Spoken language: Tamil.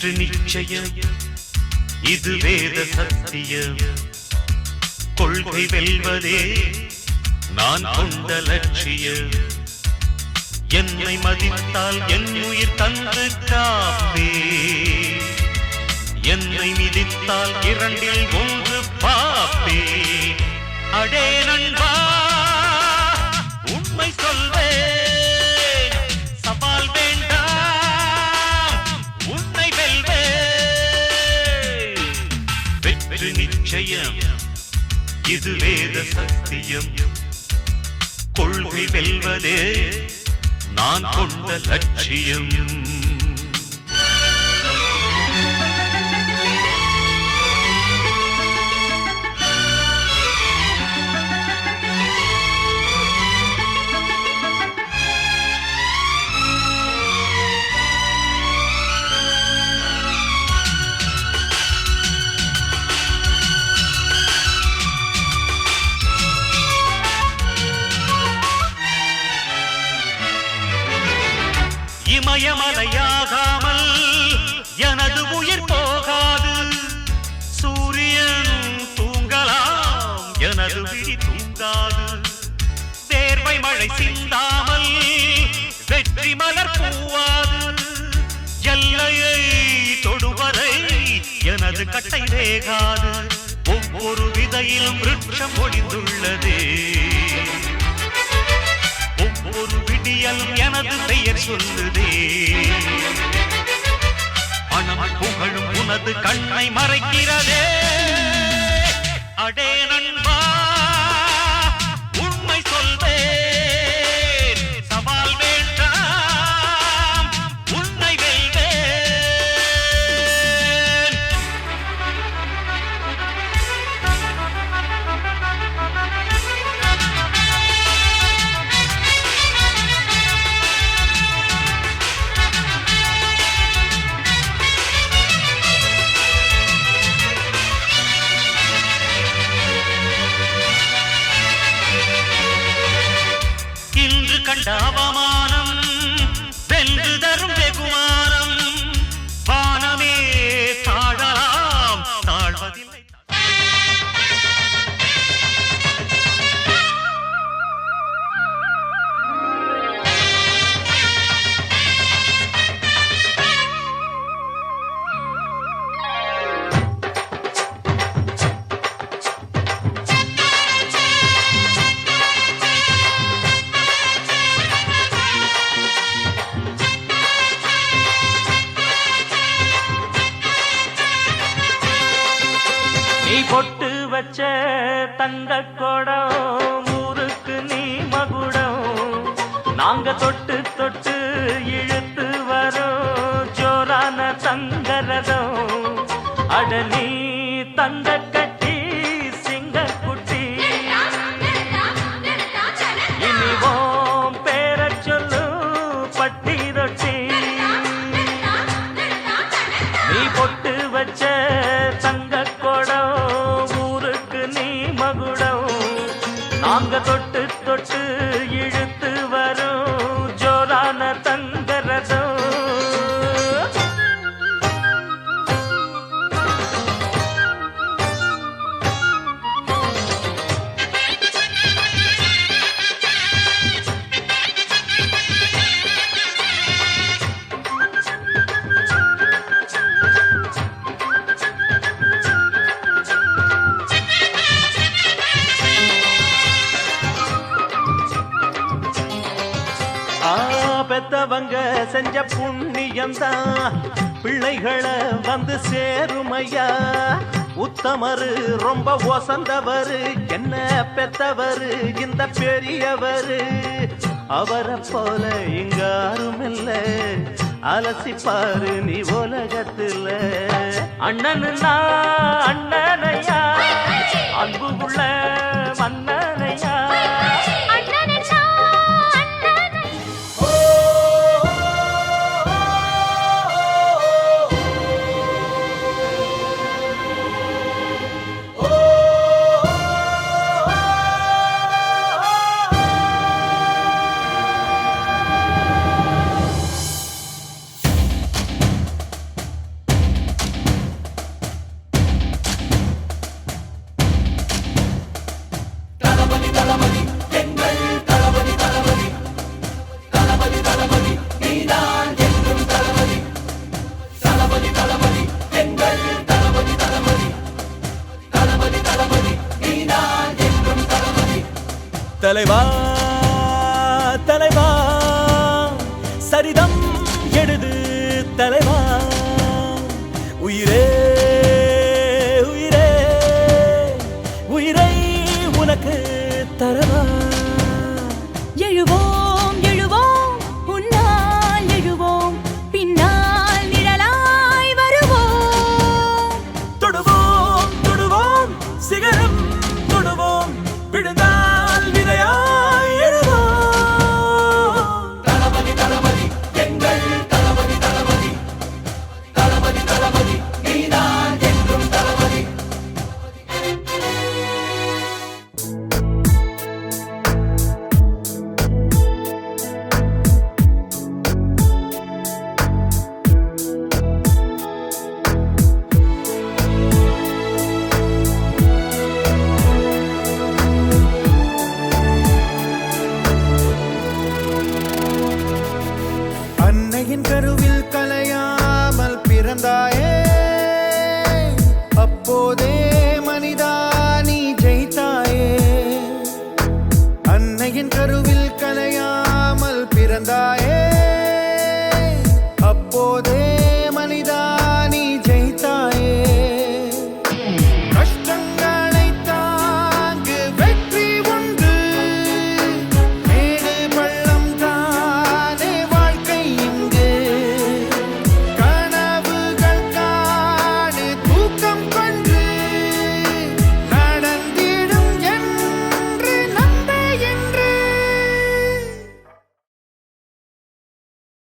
வெற்றி நிச்சயம் இது வேத சத்தியம் கொள்கை வெல்வதே நான் கொண்ட லட்சியம் என்னை மதித்தால் என் உயிர் தந்து காப்பே என்னை மிதித்தால் இரண்டில் ஒன்று பாப்பே அடே நண்பா உண்மை சொல்வேன் சவால் வேண்டாம் உன்னை வெல்வேன் வெற்றி நிச்சயம் இது வேத சத்தியம் கொள்கை வெல்வதே நான் கொண்ட லட்சியம் இமயமலையாகாமல் எனது உயிர் போகாது சூரியன் தூங்கலாம் எனது விழி தூங்காது தேர்வை மழை சிந்தாமல் வெற்றி மலர் பூவாது எல்லையை தொடுவதை எனது கட்டை வேகாது ஒவ்வொரு விதையிலும் விருட்சம் ஒளிந்துள்ளதே ஒவ்வொரு விடியலும் எனது பெயர் சொல்லுதே பணம் புகழும் உனது கண்ணை மறைக்கிறதே அடே நண்பா உண்மை சொல்வேன் சவால் வேண்டாம் உன்னை வெல்வேன் கண்ட அவமானம் வென்று தரும் வெகுமானம் வானமே தாழலாம் தாழ்வதில்லை நீ பொட்டு வச்ச தங்க கொடம் ஊருக்கு நீ மகுடம் நாங்க தொட்டு தொட்டு இழுத்து வரோம் ஜோரான தங்கரதம் அட நீ தங்க கட்டி சிங்க குட்டி இனிவோம் பேர சொல்லு பட்டி ரொட்டி நீ பொட்டு வச்ச தங்க ஊருக்கு நீ மகுடம் நாங்க தொட்டு தொட்டு இழுத்து வரும் ஜோரான தங்கரதம் பெத்தவங்க செஞ்ச புண்ணியம்தான் பிள்ளைகளை வந்து சேருமையா உத்தமரு ரொம்ப ஒசந்தவரு என்ன பெத்தவரு இந்த பெரியவரு அவரை போல இங்க யாரும் இல்ல அலசிப்பாரு நீ உலகத்துல அண்ணனுன்னா அண்ணனையா அன்புள்ள மன்னனையா தலைவா தலைவா சரிதம் எழுது தலைவா உயிரே உயிரே உயிரை உனக்கு தரவா எழுவோம் எழுவோம் உன்னால் எழுவோம் பின்னால் நிழலாய் வருவோம் தொடுவோம் தொடுவோம் சிகரம் தொடுவோம் விழுந்தால் விதையாய் எழுவோம் தளபதி தளபதி எங்கள் தளபதி தளபதி தளபதி தளபதி நீதான் என்றும் தளபதி அன்னையின் கருவில் கலையாமல் பிறந்தாயே அப்போதே மனிதா நீ ஜெயித்தாயே அன்னையின் கருவில் கலையாமல் பிறந்தாயே